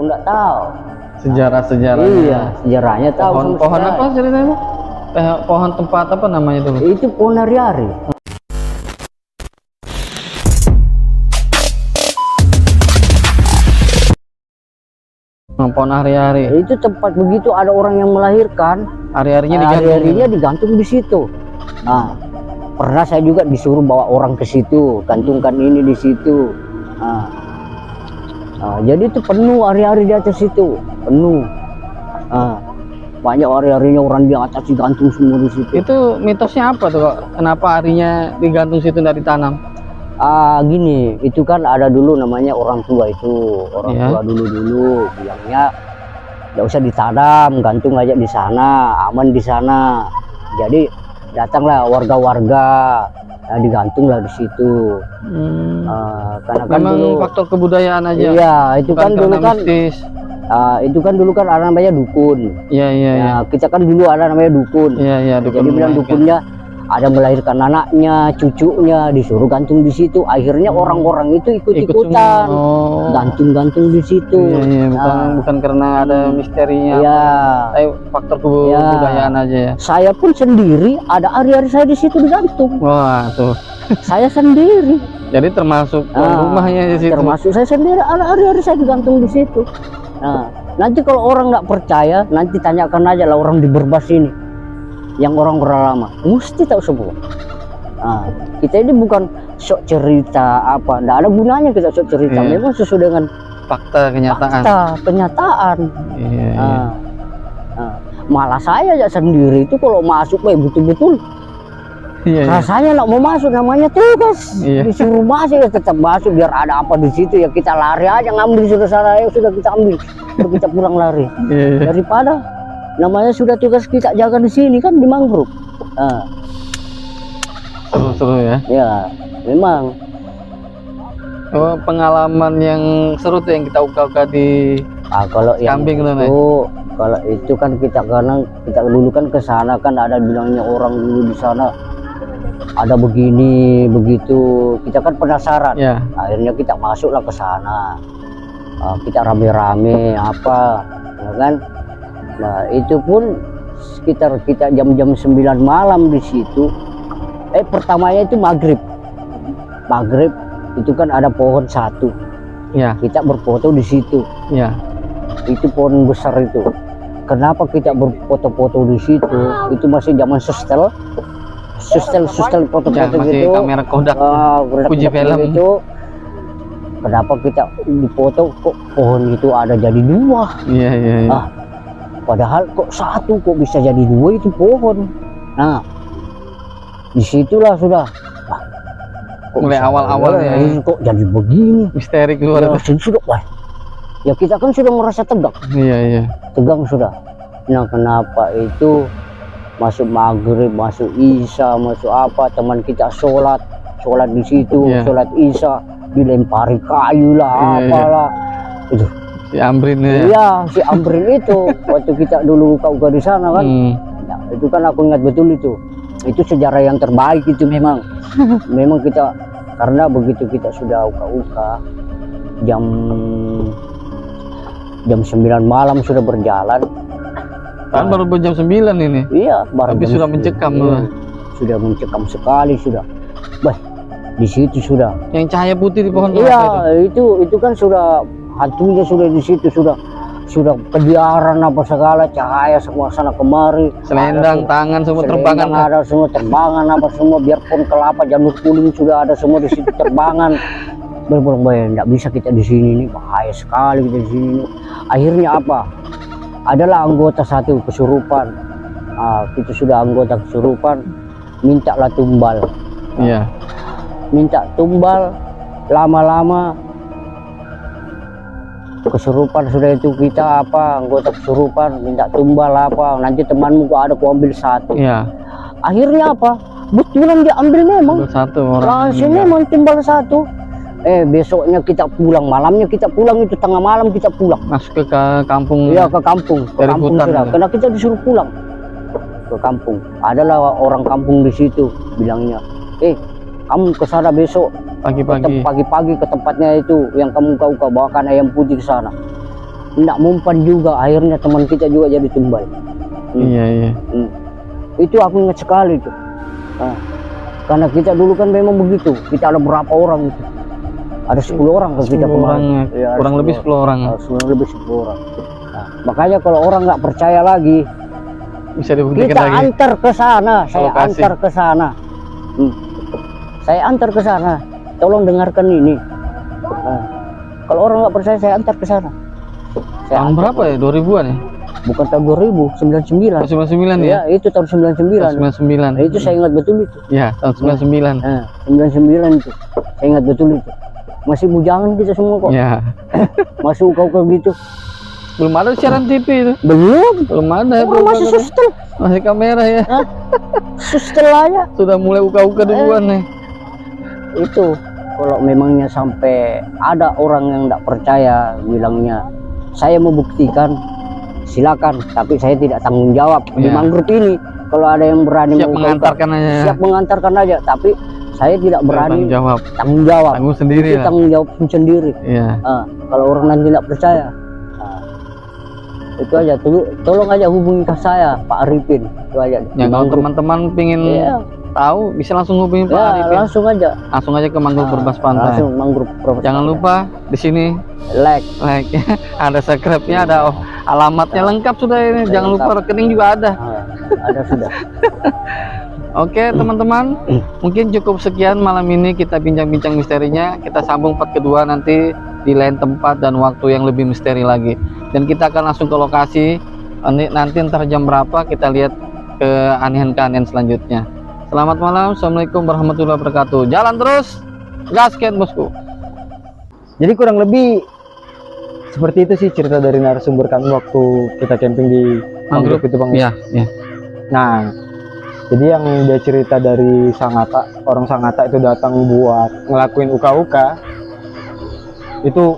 aku nggak tahu. Sejarah-sejarahnya. Iya, sejarahnya tahu. Pohon apa ceritanya? Pohon tempat apa namanya itu? Itu pohon hari-hari. Pohon hari-hari. Itu tempat begitu ada orang yang melahirkan, Hari-harinya digantung di situ. Nah, pernah saya juga disuruh bawa orang ke situ, gantungkan ini di situ. Jadi itu penuh hari-hari di atas situ, penuh. Banyak hari-harinya orang di atas digantung semua di situ. Itu mitosnya apa tuh kok? Kenapa harinya digantung situ dari tanam? Gini, itu kan ada dulu namanya orang tua itu, tua dulu bilangnya nggak usah ditanam, gantung aja di sana, aman di sana. Jadi datanglah warga-warga, digantunglah di situ. Karena kan memang dulu faktor kebudayaan aja. Iya, itu bukan kan dulu kan mistis. itu kan dulu kan ada namanya dukun. Iya. Kita kan dulu ada namanya dukun. Iya, Jadi bilang dukunnya ada melahirkan anaknya, cucunya, disuruh gantung di situ. Akhirnya orang-orang itu ikut-ikutan gantung-gantung di situ. Iya, bukan karena ada misterinya. Iya. Faktor kebudayaan aja ya. Saya pun sendiri ada hari-hari saya di situ digantung. Wah, tuh. Saya sendiri. Jadi termasuk rumahnya di situ. Termasuk saya sendiri ada hari-hari saya digantung di situ. Nah, nanti kalau orang nggak percaya, nanti tanyakan aja lah orang di Berbas ini. Yang orang lama mesti tahu semua. Kita ini bukan sok cerita apa, nggak ada gunanya kita sok cerita. Memang sesuai dengan fakta kenyataan. Iya. Malah saya ya sendiri itu kalau masuk betul-betul rasanya nggak mau masuk, namanya tugas. Disuruh masuk ya tetap masuk, biar ada apa di situ ya kita lari aja ngambil sudah sudah kita ambil, baru kita pulang lari. Daripada namanya sudah tugas kita jaga di sini kan di mangrove. Seru ya. Ya, memang. Pengalaman yang seru tuh yang kita uka-uka di kalau yang kambing itu, kalau itu kan kita karena kita dulu kan ke sana kan ada bilangnya orang dulu di sana ada begini begitu, kita kan penasaran. Akhirnya kita masuklah ke sana. Kita rame-rame apa, ya kan? Nah, itu pun sekitar kita jam-jam 9 malam di situ. Pertamanya itu maghrib itu kan ada pohon satu. Kita berfoto di situ. Itu pohon besar itu. Kenapa kita berfoto-foto di situ? Itu masih zaman sustel foto-foto gitu. Kamera Kodak, Fuji film itu. Kenapa kita dipoto kok pohon itu ada jadi dua? Iya. Padahal kok satu kok bisa jadi dua itu pohon. Nah, disitulah sudah. Mulai awal-awalnya kok jadi begini? Misteri keluar. Sudah, ya kita kan sudah merasa tegang. Iya. Tegang sudah. Nah, kenapa itu masuk maghrib, masuk isya, masuk apa? Teman kita sholat di situ, sholat isya dilempari kayu lah, apalah. Itu. Si Amrin si Amrin itu waktu kita dulu uka-uka di sana kan. Itu kan aku ingat betul itu sejarah yang terbaik itu memang. Memang kita karena begitu kita sudah uka-uka jam 9 malam sudah berjalan kan. Baru jam 9 ini. Iya, baru. Tapi sudah mencekam. Sudah mencekam sekali sudah. Di situ sudah yang cahaya putih di pohon. Itu kan sudah hantunya sudah di situ, sudah keliaran apa segala, cahaya semua sana kemari, selendang tangan semua terbangan, ada semua terbangan apa semua, biarpun kelapa janur kuning sudah ada semua di situ terbangan. Berbahaya, nggak bisa kita di sini, ini bahaya sekali kita di sini. Akhirnya apa? Adalah anggota satu kesurupan. Kita sudah anggota kesurupan, mintalah tumbal. Minta tumbal, lama-lama kesurupan sudah itu kita anggota kesurupan minta tumbal apa, nanti temanmu kok ada ku ambil satu. Akhirnya apa? Betulan dia ambil memang satu orang. Langsung memang tumbal satu. Besoknya kita pulang, malamnya kita pulang, itu tengah malam kita pulang. Masuk ke kampung. Iya, ke kampung. Ke kampung sudah. Karena kita disuruh pulang ke kampung. Adalah orang kampung di situ bilangnya, kamu ke sana besok pagi-pagi ke tempatnya itu yang kamu kau bawakan ayam putih ke sana. nggak mempan juga, akhirnya teman kita juga jadi tumbal. Iya. Itu aku ingat sekali tuh. Nah, karena kita dulu kan memang begitu, kita ada berapa orang itu, ada 10 orang kalau kita kemarin. Ya, kurang lebih 10 orang. Kurang lebih 10 orang. Nah, makanya kalau orang nggak percaya lagi, bisa dibuktikan kita lagi. antar ke sana, saya Lokasi. antar ke sana. Saya antar ke sana, tolong dengarkan ini. Nah, kalau orang nggak percaya, saya antar ke sana. Tahun berapa ya? 2000-an ya? Bukan tahun 2000, 99. 99 ya? Ya, itu tahun 99. Tahun 99. Nah, itu saya ingat betul itu. Iya, tahun 99. Nah, 99 itu. Saya ingat betul itu. Masih bujangan kita semua kok. Iya. Masih ukau-ukau gitu. Belum ada siaran TV itu. Belum ada. Oh, masih sustel. Masih kamera ya. Sustel aja. Sudah mulai uka-uka duluan nih. Itu kalau memangnya sampai ada orang yang tidak percaya, bilangnya saya mau buktikan, silakan, tapi saya tidak tanggung jawab di mangrove ini. Kalau ada yang berani siap mengantarkan aja. Siap mengantarkan aja, tapi saya tidak berani tanggung jawab. Tanggung sendiri. Itu tanggung jawab sendiri. Iya. Kalau orang nanti tidak percaya, itu aja. Tolong aja hubungi ke saya, Pak Arifin. Itu aja. Ya, kalau teman-teman pingin tahu, bisa langsung hubungi Pak Arifin. Langsung aja ke Mangrove Berbas Pantai. Langsung Mangrove Berbas. Jangan lupa di sini like. Ada subscribe-nya, ada alamatnya lengkap sudah ini. Jangan lupa rekening juga ada. Ada sudah. Oke teman-teman, mungkin cukup sekian malam ini kita bincang-bincang misterinya. Kita sambung part kedua nanti di lain tempat dan waktu yang lebih misteri lagi. Dan kita akan langsung ke lokasi. Nanti ntar jam berapa kita lihat keanehan-keanehan selanjutnya. Selamat malam, assalamualaikum warahmatullahi wabarakatuh. Jalan terus, gasket bosku. Jadi kurang lebih seperti itu sih cerita dari narasumber kami waktu kita camping di Mangrove itu bang. Iya. Nah, jadi yang dia cerita dari Sangatta, orang Sangatta itu datang buat ngelakuin uka-uka, itu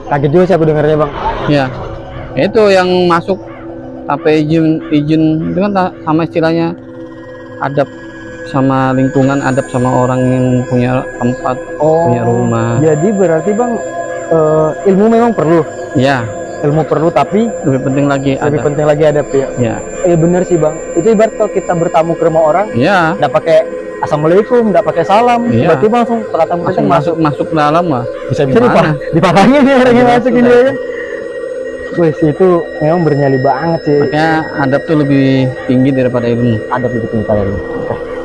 kaget juga sih aku dengarnya bang. Iya. Itu yang masuk sampai izin itu kan sama istilahnya adab sama lingkungan, adab sama orang yang punya tempat, punya rumah. Jadi berarti bang ilmu memang perlu. Iya. Ilmu perlu, tapi lebih penting lagi adab ya. Iya. Bener sih bang. Itu ibarat kalau kita bertamu ke rumah orang, iya, nggak pakai assalamualaikum, nggak pakai salam, tiba-tiba langsung perkataan masuk dalam mah. Bisa dipatangin nih orang yang masuk ini ya. Wes itu memang bernyali banget sih. Makanya adab tuh lebih tinggi daripada ilmu. Adab lebih tinggi daripada ilmu.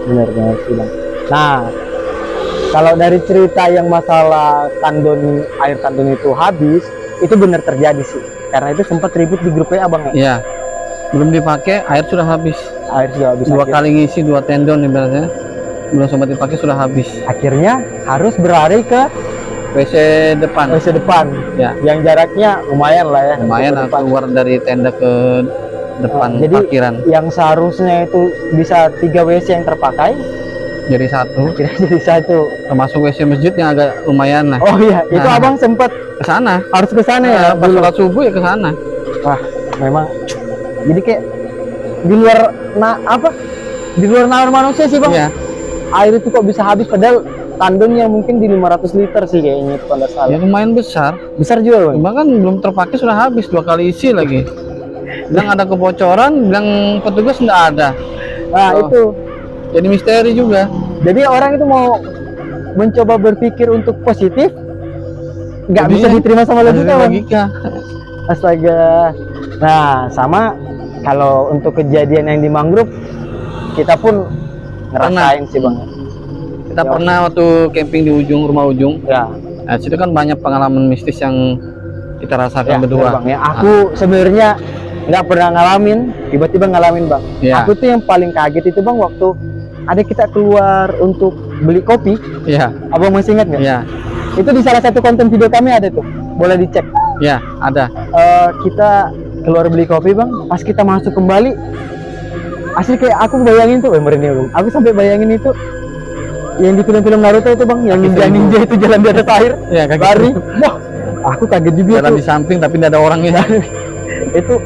Benar sih bang. Nah, kalau dari cerita yang masalah air tandon itu habis, itu benar terjadi sih. Karena itu sempat ribut di grup WA bang. Iya. Belum dipakai, air sudah habis. Air sudah habis. 2 kali ngisi 2 tendon ibaratnya. Belum sempat dipakai sudah habis. Akhirnya harus berlari ke WC depan. Ya. Yang jaraknya lumayan lah ya. Lumayan lah, keluar dari tenda ke depan jadi parkiran. Yang seharusnya itu bisa 3 WC yang terpakai jadi 1. Jadi 1. Termasuk WC masjid yang agak lumayan lah. Oh iya, itu abang sempat ke sana. Harus ke sana ya. Pas sholat subuh ya ke sana. Wah, memang jadi kayak di luar di luar nalar manusia sih bang. Iya. Air itu kok bisa habis, padahal tandonnya mungkin di 500 liter sih kayaknya itu pada salah. Ya lumayan besar juga bang. Bahkan belum terpakai sudah habis, 2 kali isi lagi. Bilang ada kebocoran, bilang petugas enggak ada. Nah itu jadi misteri juga. Jadi orang itu mau mencoba berpikir untuk positif, nggak bisa diterima sama logika. Astaga. Nah sama kalau untuk kejadian yang di mangrove, kita pun ngerasain sih bang. Kita pernah waktu camping di rumah ujung. Ya. Nah, situ kan banyak pengalaman mistis yang kita rasakan berdua. Bang, ya. Aku sebenarnya nggak pernah ngalamin, tiba-tiba ngalamin bang. Ya. Aku tuh yang paling kaget itu bang waktu ada kita keluar untuk beli kopi. Iya. Abang masih ingat nggak? Iya. Itu di salah satu konten video kami ada tuh, boleh dicek. Iya, ada. Kita keluar beli kopi bang, pas kita masuk kembali, asli kayak aku bayangin tuh, aku sampai bayangin itu yang di film-film Naruto itu bang, yang ninja itu jalan di atas air, ya, lari. Wah, aku kaget juga. Jalan di samping tapi tidak ada orangnya. Itu,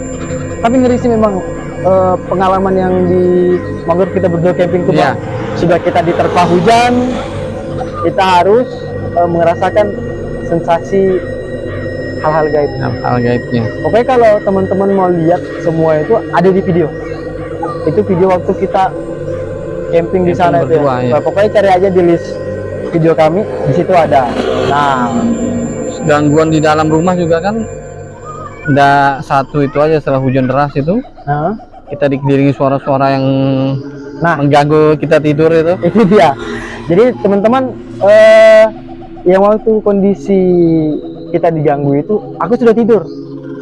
tapi ngeri sih memang. Pengalaman yang di mangrove kita berdua camping itu bang, sudah kita diterpa hujan, kita harus merasakan sensasi hal-hal gaib. Hal gaibnya. Pokoknya kalau teman-teman mau lihat semua itu ada di video. Itu video waktu kita camping di sana itu berdua, ya. ya. Pokoknya cari aja di list video kami, di situ ada. Nah, Gangguan di dalam rumah juga kan nggak satu itu aja. Setelah hujan deras itu kita dikelilingi suara-suara yang mengganggu kita tidur itu. Itu dia. Jadi teman-teman, yang waktu kondisi kita diganggu itu, aku sudah tidur.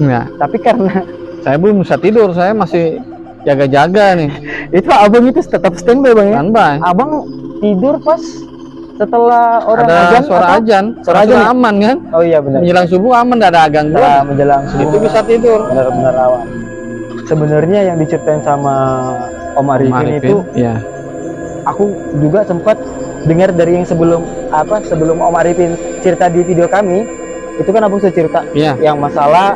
Ya, Tapi karena saya belum bisa tidur, saya masih jaga-jaga nih. itu abang itu tetap standby bang ya. Standby. Abang tidur pas setelah orang Ada azan suara atau- azan, Suara suara azan ya? aman kan? Oh iya benar. Menjelang subuh aman, tidak ada Setelah gangguan. menjelang subuh Itu bisa tidur. benar-benar awan. Sebenarnya yang diceritain sama Om Arifin itu, ya. aku juga sempat dengar dari yang sebelum Om Arifin cerita di video kami. Itu kan abang sudah cerita Iya. yang masalah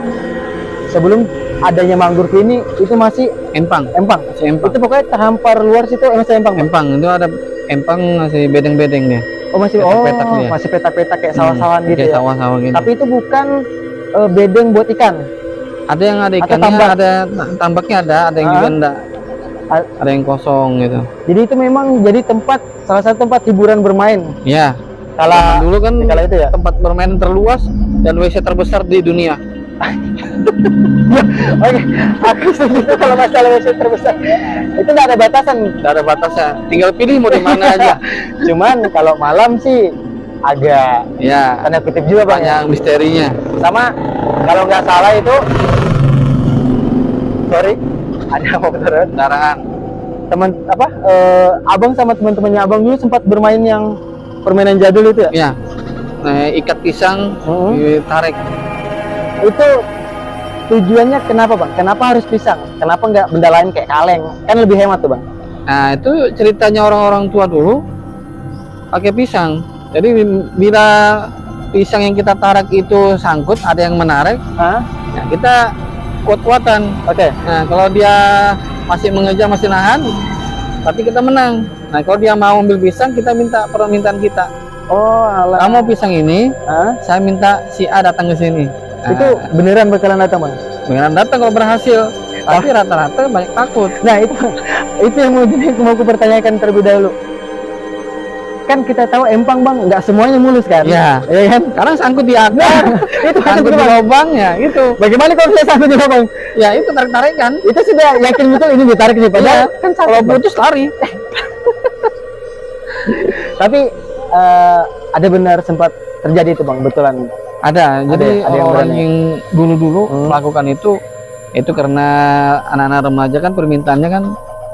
sebelum adanya mangrove ini itu masih Empang. Masih empang. Itu pokoknya terhampar luar situ masih empang. Bang? Empang itu ada empang masih bedeng-bedeng dia. Oh masih Petak-petak dia. masih petak-petak kayak sawah-sawahan gitu Kayak ya. sawah-sawah gitu. Tapi itu bukan bedeng buat ikan. Ada yang ada Atau ikannya, tambak. ada tambaknya ada yang juga enggak. Ada yang kosong gitu. Jadi itu memang jadi salah satu tempat hiburan bermain. Ya. Kala Dulu kan kala itu ya. tempat bermain terluas dan WC terbesar di dunia. Oke, aku setuju kalau masalah WC terbesar. Itu nggak ada batasan. Tidak ada batasnya. Tinggal pilih mau di mana aja. Cuman kalau malam sih agak Ya. tanda kutip juga bang. Ya. Banyak misterinya. Sama kalau nggak salah itu, sorry, ada motor Kendaraan. abang sama teman-temannya abang dulu sempat bermain yang permainan jadul itu ya. Ya. Nah, ikat pisang ditarik. Itu tujuannya kenapa bang? Kenapa harus pisang? Kenapa nggak benda lain kayak kaleng? Kan lebih hemat tuh bang. Nah, itu ceritanya orang-orang tua dulu pakai pisang. Jadi bila pisang yang kita tarik itu sangkut, ada yang menarik, Hah? ya kita kuat-kuatan. Oke. Nah, kalau dia masih mengejar, masih nahan, berarti kita menang. Nah, kalau dia mau ambil pisang, kita minta permintaan kita. Oh, alah. Kamu pisang ini, Hah? saya minta si A datang ke sini. Nah, Itu beneran bakalan datang bang? beneran datang kalau berhasil. Tapi rata-rata banyak takut. Nah itu yang mau aku pertanyakan terlebih dahulu. Kan kita tahu empang bang, nggak semuanya mulus kan? Ya, kan? karena sangkut di akar, Itu kan sangkut di bang. lubangnya, itu. Bagaimana kalau saya sangkut di bang? Ya itu tarik-tarikan. Itu sudah yakin betul ini ditarik nih, padahal Iya, kan kalau sangkut. Bang. putus lari. Tapi ada benar sempat terjadi itu bang, betulan. Ada. Jadi ada yang orang berani. yang dulu-dulu melakukan itu karena anak-anak remaja kan permintaannya kan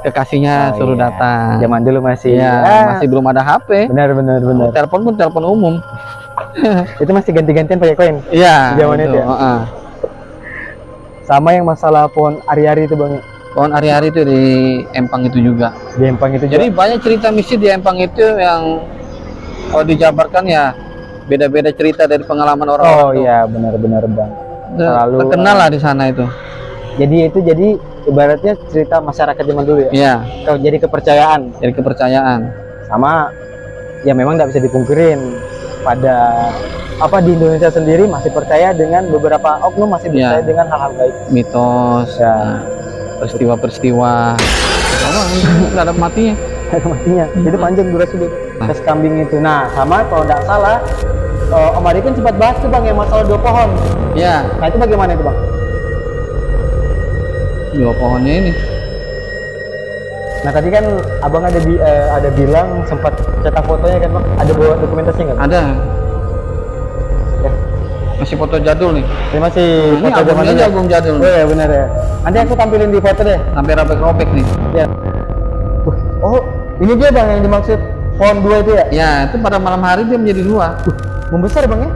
kekasihnya suruh iya. datang. Zaman dulu masih. Ya, masih belum ada HP. Benar. Telepon pun telepon umum. Itu masih ganti-gantian pakai koin. Iya. Zaman itu ya? Sama yang masalah pohon ari-ari itu bang. Pohon ari-ari itu di Empang itu juga. Di empang itu. Jadi banyak cerita misi di Empang itu yang kalau dijabarkan ya beda-beda cerita dari pengalaman orang-orang. Oh iya benar bang. Terlalu terkenal lah di sana itu. Jadi ibaratnya cerita masyarakat zaman dulu ya. Iya. Jadi kepercayaan. Dari kepercayaan. Sama ya memang nggak bisa dipungkirin pada di Indonesia sendiri masih percaya dengan beberapa oknum masih percaya Ya. dengan hal-hal gaib. Mitos. Ya. Nah, peristiwa-peristiwa. Nggak ada matinya. Ada matinya. Itu panjang durasi dulu. Tes kambing itu. Nah sama kalau nggak salah Om Arifin sempat bahas tuh bang yang masalah 2 pohon. Ya. Nah itu bagaimana itu bang? 2 pohonnya ini. Nah tadi kan abang ada bilang sempat cetak fotonya kan bang? Ada bawa dokumentasi nggak? Bang? Ada. Ya. Masih foto jadul nih. Ini masih Ini foto zaman albumnya dulu. album jadul. Oh ya benar ya. Nanti aku tampilin di foto deh. Sampai robek-robek nih. Ya. Oh ini dia bang yang dimaksud pohon 2 itu ya? Ya, itu pada malam hari dia menjadi 2. Membesar bang ya?